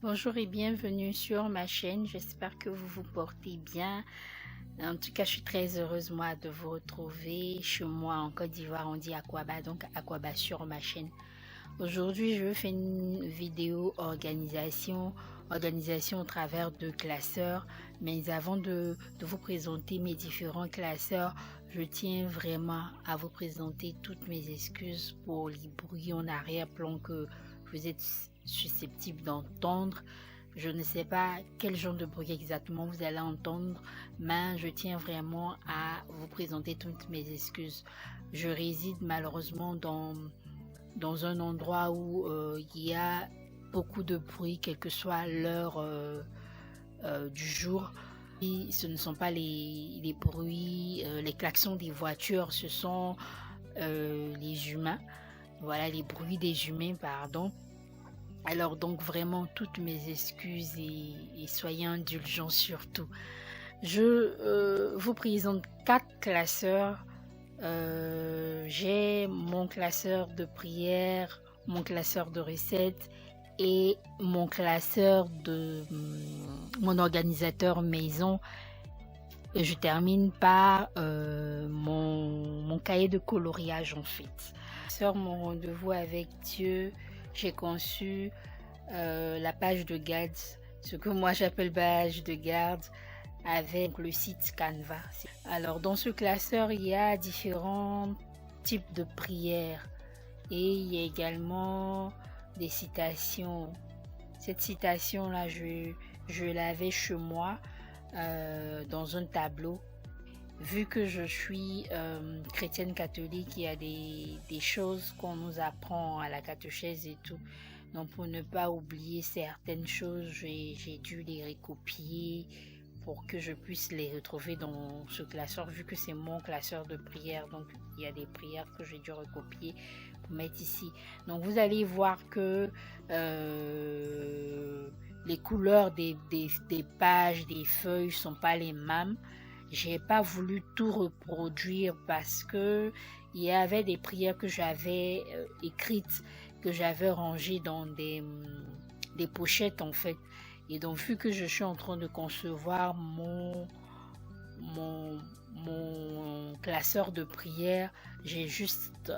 Bonjour et bienvenue sur ma chaîne, j'espère que vous vous portez bien. En tout cas, je suis très heureuse moi de vous retrouver chez moi en Côte d'Ivoire. On dit Akwaba, donc Akwaba sur ma chaîne. Aujourd'hui, je vais faire une vidéo organisation au travers de classeurs. Mais avant de vous présenter mes différents classeurs, je tiens vraiment à vous présenter toutes mes excuses pour les bruits en arrière-plan que vous êtes susceptible d'entendre. Je ne sais pas quel genre de bruit exactement vous allez entendre, mais je tiens vraiment à vous présenter toutes mes excuses. Je réside malheureusement dans un endroit où il y a beaucoup de bruit, quelle que soit l'heure du jour. Et ce ne sont pas les bruits, les klaxons des voitures, ce sont les humains. Voilà, les bruits des humains, pardon. Alors donc vraiment toutes mes excuses et soyez indulgents surtout. Je vous présente 4 classeurs. J'ai mon classeur de prière, mon classeur de recettes et mon classeur de mon organisateur maison. Et je termine par mon cahier de coloriage en fait. Sur mon rendez-vous avec Dieu, j'ai conçu la page de garde, ce que moi j'appelle page de garde, avec le site Canva. Alors dans ce classeur, il y a différents types de prières et il y a également des citations. Cette citation là, je l'avais chez moi dans un tableau. Vu que je suis chrétienne catholique, il y a des choses qu'on nous apprend à la catéchèse et tout. Donc pour ne pas oublier certaines choses, j'ai dû les recopier pour que je puisse les retrouver dans ce classeur, vu que c'est mon classeur de prière. Donc il y a des prières que j'ai dû recopier pour mettre ici. Donc vous allez voir que les couleurs des pages, des feuilles sont pas les mêmes. J'ai pas voulu tout reproduire parce que il y avait des prières que j'avais écrites, que j'avais rangées dans des pochettes en fait. Et donc vu que je suis en train de concevoir mon classeur de prières, j'ai juste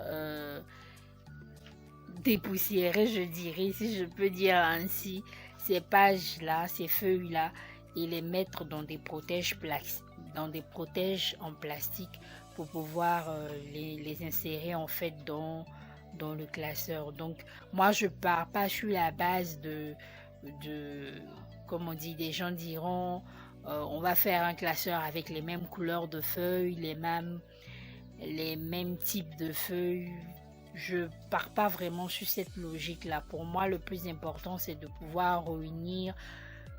dépoussiéré, je dirais, si je peux dire ainsi, ces pages-là, ces feuilles-là, et les mettre dans des protèges en plastique pour pouvoir les insérer en fait dans le classeur. Donc moi je pars pas sur la base de comme on dit, des gens diront on va faire un classeur avec les mêmes couleurs de feuilles, les mêmes types de feuilles. Je pars pas vraiment sur cette logique là. Pour moi le plus important c'est de pouvoir réunir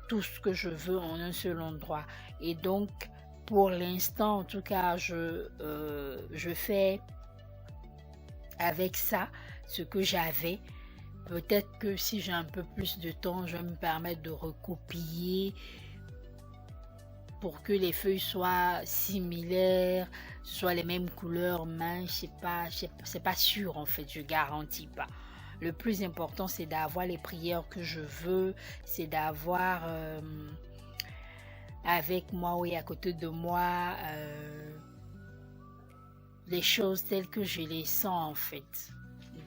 tout ce que je veux en un seul endroit. Et donc pour l'instant en tout cas je fais avec ça ce que j'avais. Peut-être que si j'ai un peu plus de temps, je vais me permettre de recopier pour que les feuilles soient similaires, soient les mêmes couleurs, mais c'est pas sûr en fait, je garantis pas. Le plus important c'est d'avoir les prières que je veux, c'est d'avoir avec moi ou à côté de moi les choses telles que je les sens en fait.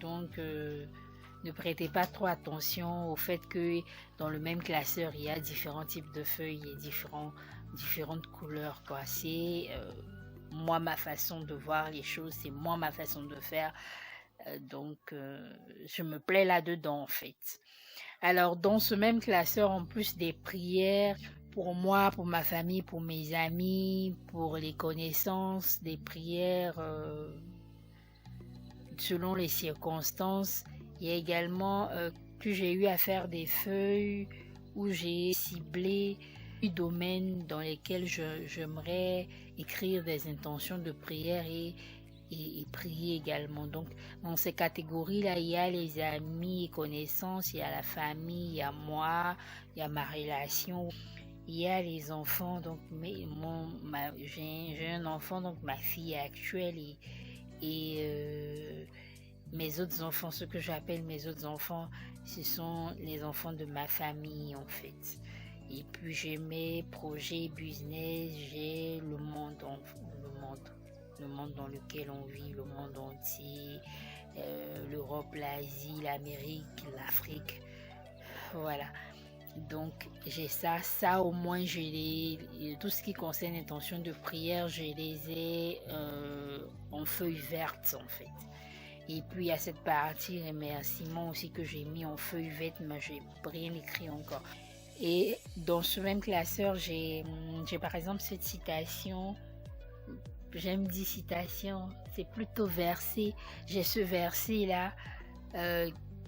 Donc ne prêtez pas trop attention au fait que dans le même classeur il y a différents types de feuilles et différentes couleurs quoi. C'est moi ma façon de voir les choses, c'est moi ma façon de faire. Donc je me plais là-dedans en fait. Alors dans ce même classeur, en plus des prières pour moi, pour ma famille, pour mes amis, pour les connaissances, des prières selon les circonstances, il y a également que j'ai eu à faire des feuilles où j'ai ciblé des domaines dans lesquels j'aimerais écrire des intentions de prière et prier également. Donc dans ces catégories-là, il y a les amis et connaissances, il y a la famille, il y a moi, il y a ma relation, il y a les enfants. Donc j'ai un enfant, donc ma fille actuelle et mes autres enfants, ce que j'appelle mes autres enfants, Ce sont les enfants de ma famille en fait. Et puis j'ai mes projets business, j'ai le monde dans lequel on vit, le monde entier, l'Europe, l'Asie, l'Amérique, l'Afrique. Voilà. Donc j'ai ça au moins tout ce qui concerne l'intention de prière, je les ai en feuille verte en fait. Et puis il y a cette partie remerciement aussi que j'ai mis en feuille verte, mais j'ai rien écrit encore. Et dans ce même classeur, j'ai par exemple cette citation. J'aime dire citation, c'est plutôt verset. J'ai ce verset là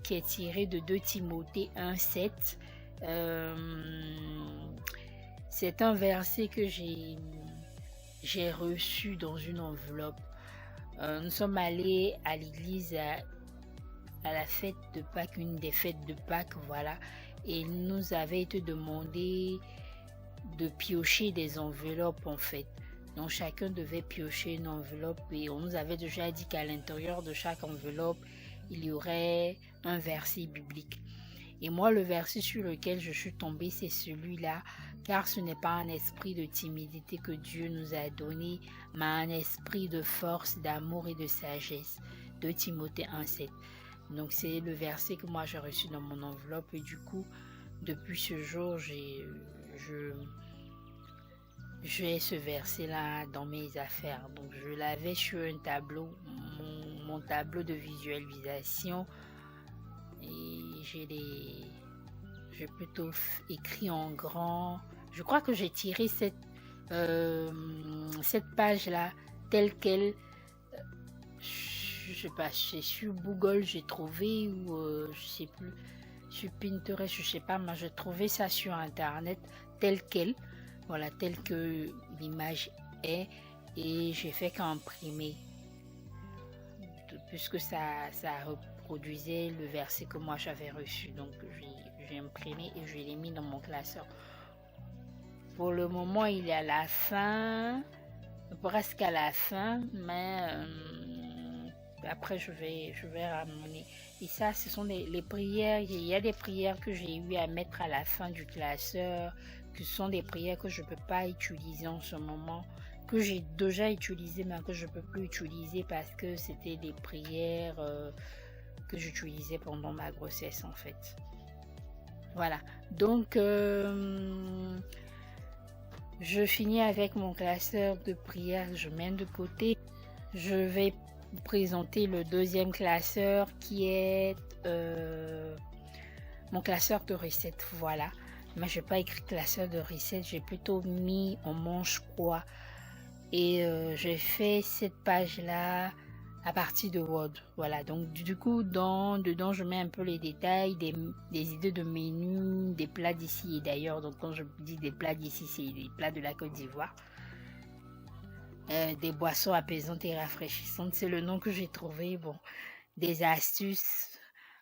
qui est tiré de 2 Timothée 1,7. C'est un verset que j'ai reçu dans une enveloppe. Nous sommes allés à l'église à la fête de Pâques, une des fêtes de Pâques, voilà. Et il nous avait été demandé de piocher des enveloppes en fait. Donc chacun devait piocher une enveloppe et on nous avait déjà dit qu'à l'intérieur de chaque enveloppe, il y aurait un verset biblique. Et moi, le verset sur lequel je suis tombée, c'est celui-là, car ce n'est pas un esprit de timidité que Dieu nous a donné, mais un esprit de force, d'amour et de sagesse. 2 Timothée 1,7. Donc c'est le verset que moi j'ai reçu dans mon enveloppe et du coup, depuis ce jour, j'ai ce verset-là dans mes affaires. Donc je l'avais sur un tableau, mon tableau de visualisation. Et j'ai plutôt écrit en grand. Je crois que j'ai tiré cette page-là telle qu'elle. Je sais pas, c'est sur Google j'ai trouvé ou je sais plus, sur Pinterest, je sais pas, mais j'ai trouvé ça sur Internet telle qu'elle. Voilà, telle que l'image est, et j'ai fait qu'imprimer puisque ça reproduisait le verset que moi j'avais reçu. Donc j'ai imprimé et je l'ai mis dans mon classeur. Pour le moment il est à la fin, presque à la fin, mais après je vais ramener. Et ça, ce sont les prières. Il y a des prières que j'ai eu à mettre à la fin du classeur, que ce sont des prières que je ne peux pas utiliser en ce moment, que j'ai déjà utilisées mais que je ne peux plus utiliser parce que c'était des prières que j'utilisais pendant ma grossesse en fait. Voilà, donc je finis avec mon classeur de prières, je mets de côté. Je vais présenter le deuxième classeur qui est mon classeur de recettes, voilà. Mais je n'ai pas écrit classeur de recettes, j'ai plutôt mis en manche croix. Et j'ai fait cette page-là à partir de Word. Voilà, donc du coup, dedans, je mets un peu les détails, des idées de menus, des plats d'ici et d'ailleurs. Donc quand je dis des plats d'ici, c'est les plats de la Côte d'Ivoire. Des boissons apaisantes et rafraîchissantes, c'est le nom que j'ai trouvé. Bon, des astuces.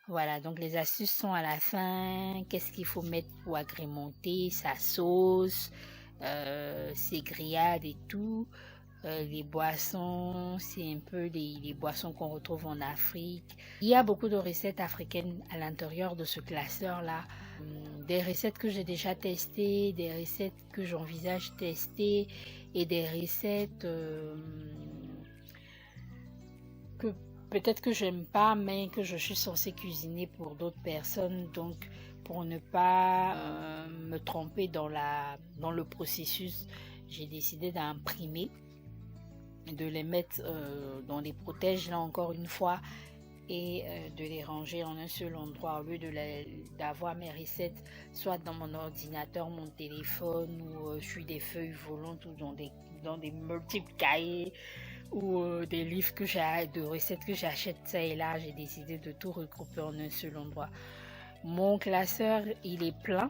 Voilà, donc les astuces sont à la fin. Qu'est-ce qu'il faut mettre pour agrémenter sa sauce, ses grillades et tout. Les boissons, c'est un peu les boissons qu'on retrouve en Afrique. Il y a beaucoup de recettes africaines à l'intérieur de ce classeur-là. Des recettes que j'ai déjà testées, des recettes que j'envisage tester et des recettes que peut-être que j'aime pas, mais que je suis censée cuisiner pour d'autres personnes. Donc, pour ne pas me tromper dans le processus, j'ai décidé d'imprimer, de les mettre dans des protèges, là encore une fois, et de les ranger en un seul endroit au lieu d'avoir mes recettes soit dans mon ordinateur, mon téléphone ou sur des feuilles volantes ou dans des multiples cahiers ou des livres de recettes que j'achète ça et là. J'ai décidé de tout regrouper en un seul endroit. Mon classeur, il est plein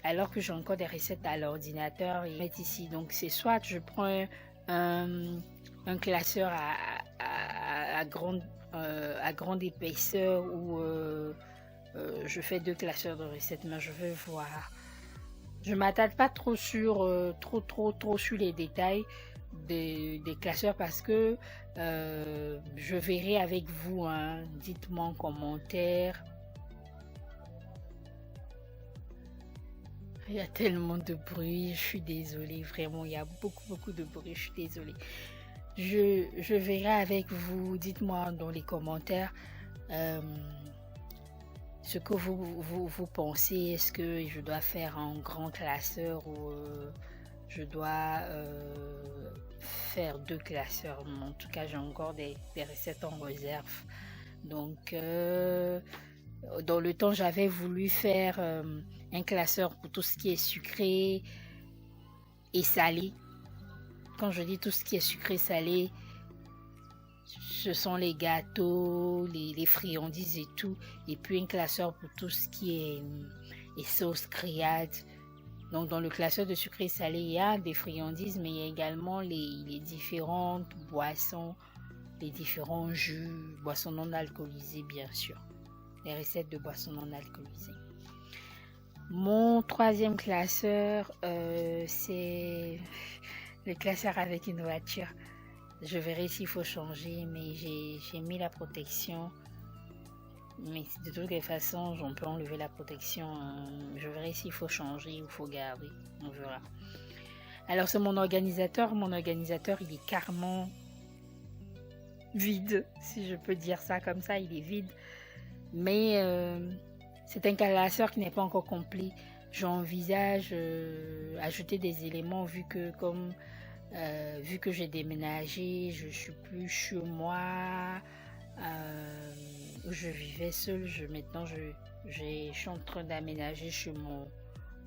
alors que j'ai encore des recettes à l'ordinateur et mettre ici. Donc c'est soit je prends un classeur à grande épaisseur ou je fais 2 classeurs de recettes, mais je vais voir. Je m'attarde pas trop sur trop sur les détails des classeurs parce que je verrai avec vous, hein. Dites-moi en commentaire Il y a tellement de bruit, je suis désolée, vraiment, il y a beaucoup de bruit, je suis désolée. Je verrai avec vous, dites-moi dans les commentaires euh, ce que vous pensez. Est-ce que je dois faire un grand classeur ou je dois faire 2 classeurs? En tout cas, j'ai encore des recettes en réserve. Donc, dans le temps, j'avais voulu faire un classeur pour tout ce qui est sucré et salé. Quand je dis tout ce qui est sucré salé, ce sont les gâteaux, les friandises et tout. Et puis un classeur pour tout ce qui est sauce grillade. Donc dans le classeur de sucré salé, il y a des friandises, mais il y a également les différentes boissons, les différents jus, boissons non alcoolisées bien sûr. Les recettes de boissons non alcoolisées. Mon 3e classeur, c'est le classeur avec une voiture. Je verrai s'il faut changer, mais j'ai mis la protection. Mais de toutes les façons, on peut enlever la protection. Je verrai s'il faut changer ou faut garder. On verra. Alors c'est mon organisateur. Mon organisateur, il est carrément vide, si je peux dire ça comme ça. Il est vide. Mais c'est un classeur qui n'est pas encore complet. J'envisage ajouter des éléments vu que j'ai déménagé, je suis plus chez moi, où je vivais seule. Maintenant je suis en train d'aménager chez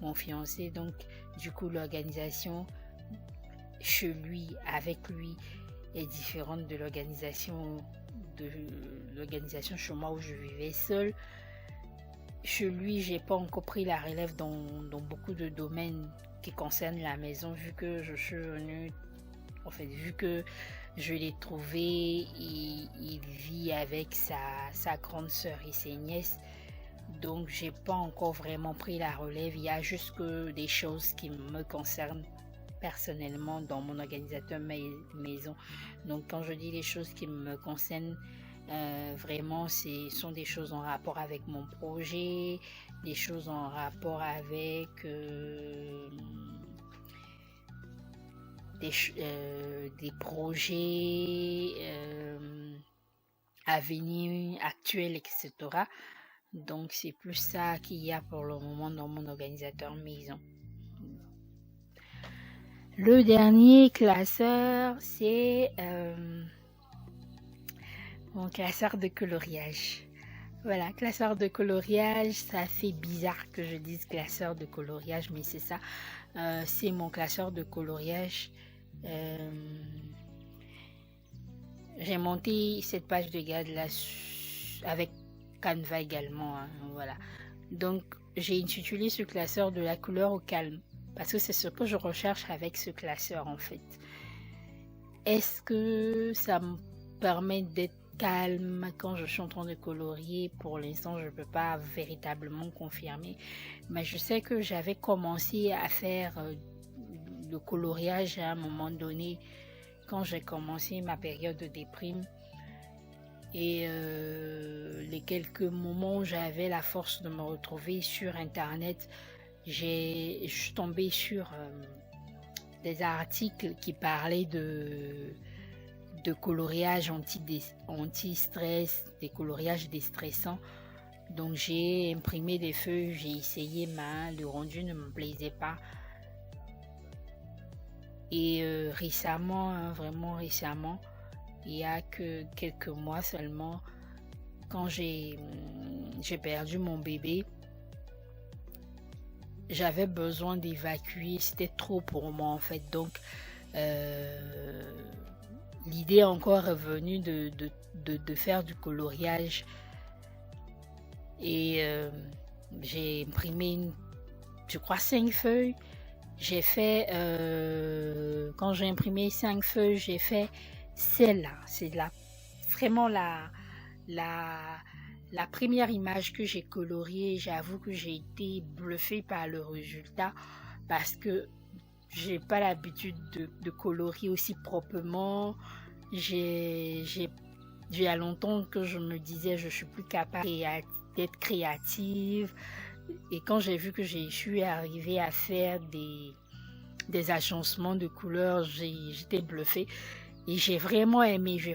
mon fiancé. Donc du coup l'organisation chez lui, avec lui, est différente de l'organisation chez moi où je vivais seule. Chez lui, j'ai pas encore pris la relève dans beaucoup de domaines qui concernent la maison, vu que je suis venue, en fait, vu que je l'ai trouvé, il vit avec sa grande sœur et ses nièces. Donc, j'ai pas encore vraiment pris la relève. Il y a juste que des choses qui me concernent personnellement dans mon organisateur maison. Donc, quand je dis les choses qui me concernent, vraiment, ce sont des choses en rapport avec mon projet, des choses en rapport avec des projets à venir, actuels, etc. Donc c'est plus ça qu'il y a pour le moment dans mon organisateur maison. Le dernier classeur, c'est mon classeur de coloriage. Voilà, classeur de coloriage, ça fait bizarre que je dise classeur de coloriage, mais c'est ça. C'est mon classeur de coloriage. J'ai monté cette page de garde là avec Canva également. Voilà. Donc, j'ai intitulé ce classeur de la couleur au calme. Parce que c'est ce que je recherche avec ce classeur en fait. Est-ce que ça me permet d'être calme quand je suis en train de colorier? Pour l'instant, je ne peux pas véritablement confirmer. Mais je sais que j'avais commencé à faire le coloriage à un moment donné quand j'ai commencé ma période de déprime. Et les quelques moments où j'avais la force de me retrouver sur Internet, je suis tombée sur des articles qui parlaient de coloriage anti-stress, des coloriages déstressants. Donc j'ai imprimé des feuilles, j'ai essayé, mais le rendu ne me plaisait pas. Et récemment, vraiment récemment, il y a que quelques mois seulement, quand j'ai perdu mon bébé, j'avais besoin d'évacuer, c'était trop pour moi en fait. Donc l'idée encore est venue de faire du coloriage. Et j'ai imprimé, je crois, 5 feuilles. J'ai fait, quand j'ai imprimé 5 feuilles, j'ai fait celle-là. C'est vraiment la première image que j'ai coloriée. J'avoue que j'ai été bluffée par le résultat parce que j'ai pas l'habitude de colorier aussi proprement. J'ai longtemps que je me disais je suis plus capable d'être créative, Et quand j'ai vu que je suis arrivée à faire des agencements de couleurs, j'étais bluffée. Et j'ai vraiment aimé, j'ai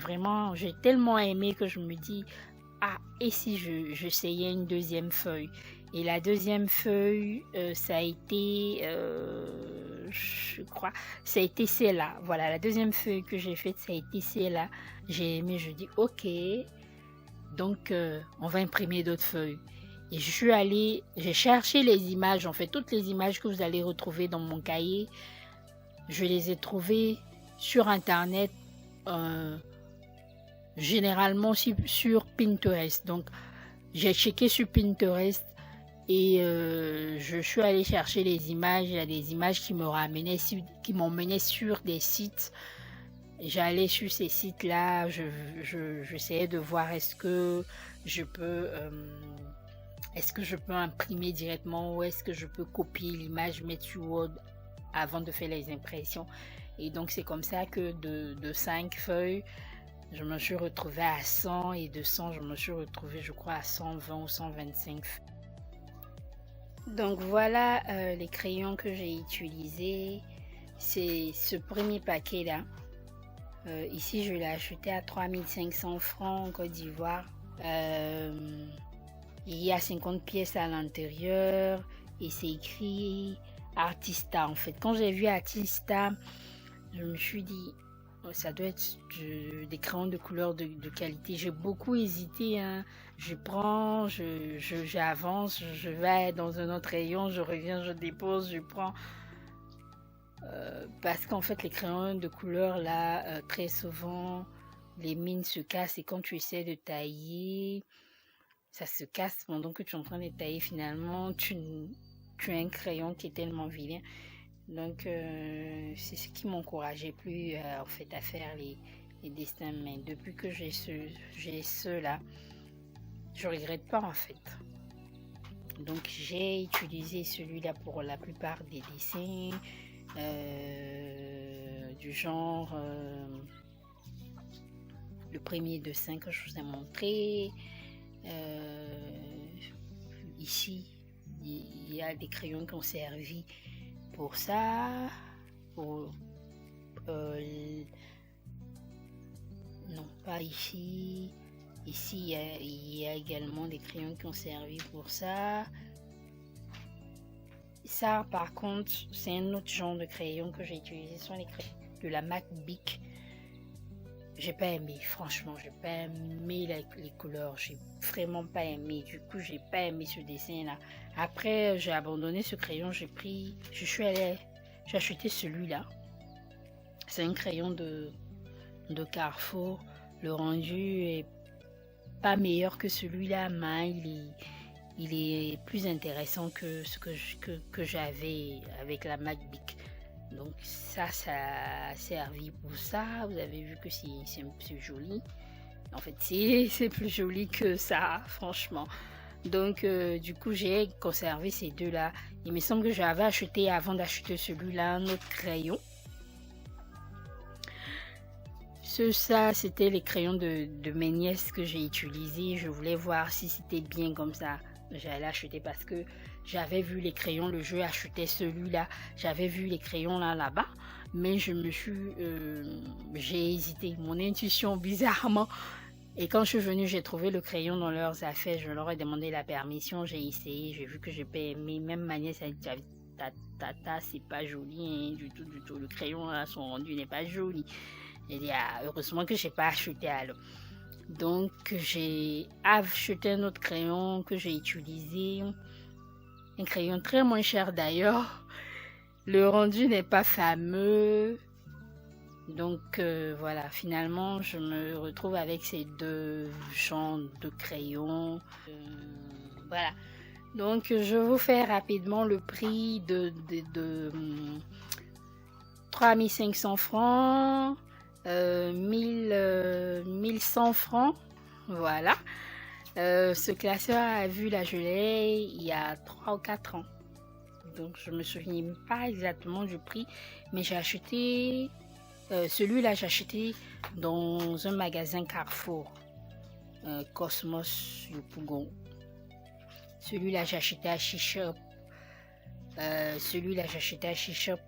tellement aimé que je me dis, ah, et si j'essayais une deuxième feuille? Et la deuxième feuille, ça a été, je crois, ça a été celle-là. Voilà, la deuxième feuille que j'ai faite, ça a été celle-là. J'ai aimé, je dis, ok, donc on va imprimer d'autres feuilles. Et je suis allée, j'ai cherché les images, en fait, toutes les images que vous allez retrouver dans mon cahier, je les ai trouvées sur Internet, généralement sur Pinterest. Donc, j'ai checké sur Pinterest et je suis allée chercher les images. Il y a des images qui m'emmenaient sur des sites. J'allais sur ces sites-là, j'essayais de voir est-ce que je peux imprimer directement ou est-ce que je peux copier l'image, mettre sur Word avant de faire les impressions. Et donc c'est comme ça que de 5 feuilles, je me suis retrouvée à 100 et de 100, je me suis retrouvée, je crois, à 120 ou 125. Donc voilà les crayons que j'ai utilisés. C'est ce premier paquet-là. Ici, je l'ai acheté à 3500 francs en Côte d'Ivoire. Il y a 50 pièces à l'intérieur et c'est écrit Artista. En fait, quand j'ai vu Artista, je me suis dit, oh, ça doit être des crayons de couleur de qualité. J'ai beaucoup hésité. Hein. Je prends, j'avance, je vais dans un autre rayon, je reviens, je dépose, je prends. Parce qu'en fait, les crayons de couleur, là, très souvent, les mines se cassent et quand tu essaies de tailler, ça se casse pendant que tu es en train de tailler. Finalement, tu as un crayon qui est tellement vilain. Donc, c'est ce qui m'encourageait plus en fait, à faire les dessins. Mais depuis que j'ai ceux-là, je regrette pas en fait. Donc, j'ai utilisé celui-là pour la plupart des dessins. Du genre le premier dessin que je vous ai montré. Ici, il y a des crayons qui ont servi pour ça. Non, pas ici. Ici, il y a également des crayons qui ont servi pour ça. Ça, par contre, c'est un autre genre de crayon que j'ai utilisé. Ce sont les crayons de la MAC Bic. J'ai pas aimé, franchement, j'ai pas aimé les couleurs. J'ai vraiment pas aimé. Du coup, j'ai pas aimé ce dessin-là. Après, j'ai abandonné ce crayon. J'ai acheté celui-là. C'est un crayon de Carrefour. Le rendu est pas meilleur que celui-là, mais il est plus intéressant que ce que j'avais avec la MAC Bic. Donc ça a servi pour ça. Vous avez vu que c'est joli. En fait, c'est plus joli que ça, franchement. Donc du coup, j'ai conservé ces deux-là. Il me semble que j'avais acheté, avant d'acheter celui-là, un autre crayon. Ça, c'était les crayons de mes nièces que j'ai utilisés. Je voulais voir si c'était bien comme ça. J'allais acheter parce que j'avais vu les crayons, le jeu achetait celui-là. J'avais vu les crayons là-bas. Mais j'ai hésité. Mon intuition, bizarrement. Et quand je suis venue, j'ai trouvé le crayon dans leurs affaires. Je leur ai demandé la permission. J'ai essayé. J'ai vu que j'ai pas aimé. Même ma nièce a dit, tata, c'est pas joli hein, du tout. Le crayon là, son rendu n'est pas joli. Et heureusement que j'ai pas acheté alors. Donc j'ai acheté un autre crayon que j'ai utilisé. Un crayon très moins cher d'ailleurs. Le rendu n'est pas fameux. Donc voilà, finalement je me retrouve avec ces deux genres de crayons. Voilà. Donc je vous fais rapidement le prix de 3500 francs. 1100 francs, voilà. Ce classeur a vu la gelée il y a 3 ou 4 ans. Donc je me souviens pas exactement du prix, mais j'ai acheté celui-là, j'ai acheté dans un magasin Carrefour, Cosmos Yopougon. Celui-là, j'ai acheté à She-Shop. Celui-là, j'ai acheté à She-Shop.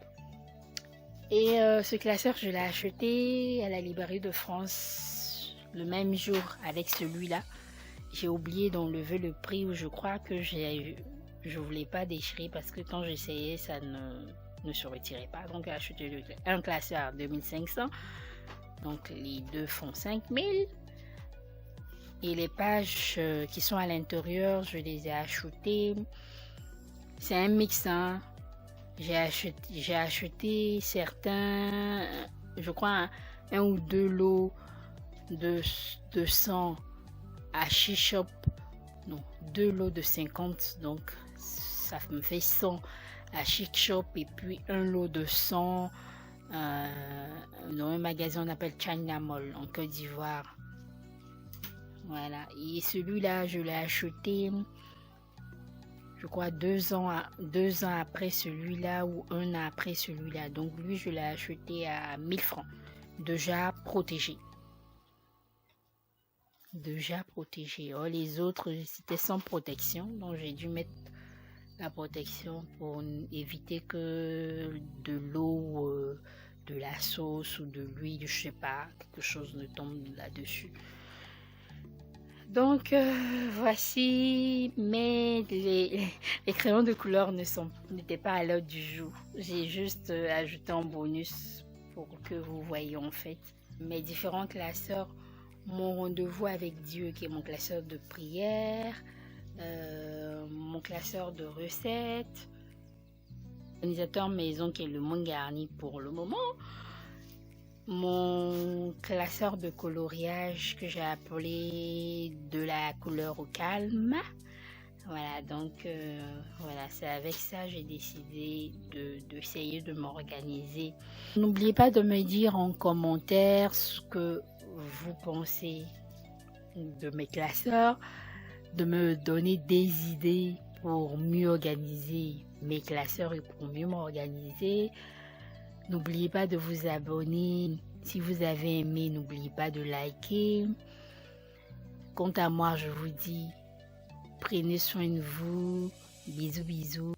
Et ce classeur, je l'ai acheté à la Librairie de France le même jour avec celui-là. J'ai oublié d'enlever le prix, où je crois que je voulais pas déchirer parce que quand j'essayais, ça ne se retirait pas. Donc j'ai acheté un classeur à 2500. Donc les deux font 5000. Et les pages qui sont à l'intérieur, je les ai achetées. C'est un mix, hein. J'ai acheté certains, je crois un ou deux lots de 100 à She-Shop. Non, 2 lots de 50, donc ça me fait 100 à She-Shop et puis un lot de 100 dans un magasin qu'on appelle China Mall en Côte d'Ivoire. Voilà, et celui-là, je l'ai acheté, je crois 2 ans après celui-là ou 1 an après celui-là. Donc lui, je l'ai acheté à 1000 francs, déjà protégé. Oh, les autres, c'était sans protection, donc j'ai dû mettre la protection pour éviter que de l'eau, de la sauce ou de l'huile, je sais pas, quelque chose ne tombe là-dessus. Donc voici, mais les crayons de couleur n'étaient pas à l'ordre du jour. J'ai juste ajouté en bonus pour que vous voyez en fait mes différents classeurs. Mon rendez-vous avec Dieu qui est mon classeur de prière, mon classeur de recettes, organisateur maison qui est le monde garni pour le moment, mon classeur de coloriage que j'ai appelé de la couleur au calme. Voilà, donc voilà, c'est avec ça j'ai décidé d'essayer de m'organiser. N'oubliez pas de me dire en commentaire ce que vous pensez de mes classeurs, de me donner des idées pour mieux organiser mes classeurs et pour mieux m'organiser. N'oubliez pas de vous abonner. Si vous avez aimé, n'oubliez pas de liker. Quant à moi, je vous dis, prenez soin de vous. Bisous, bisous.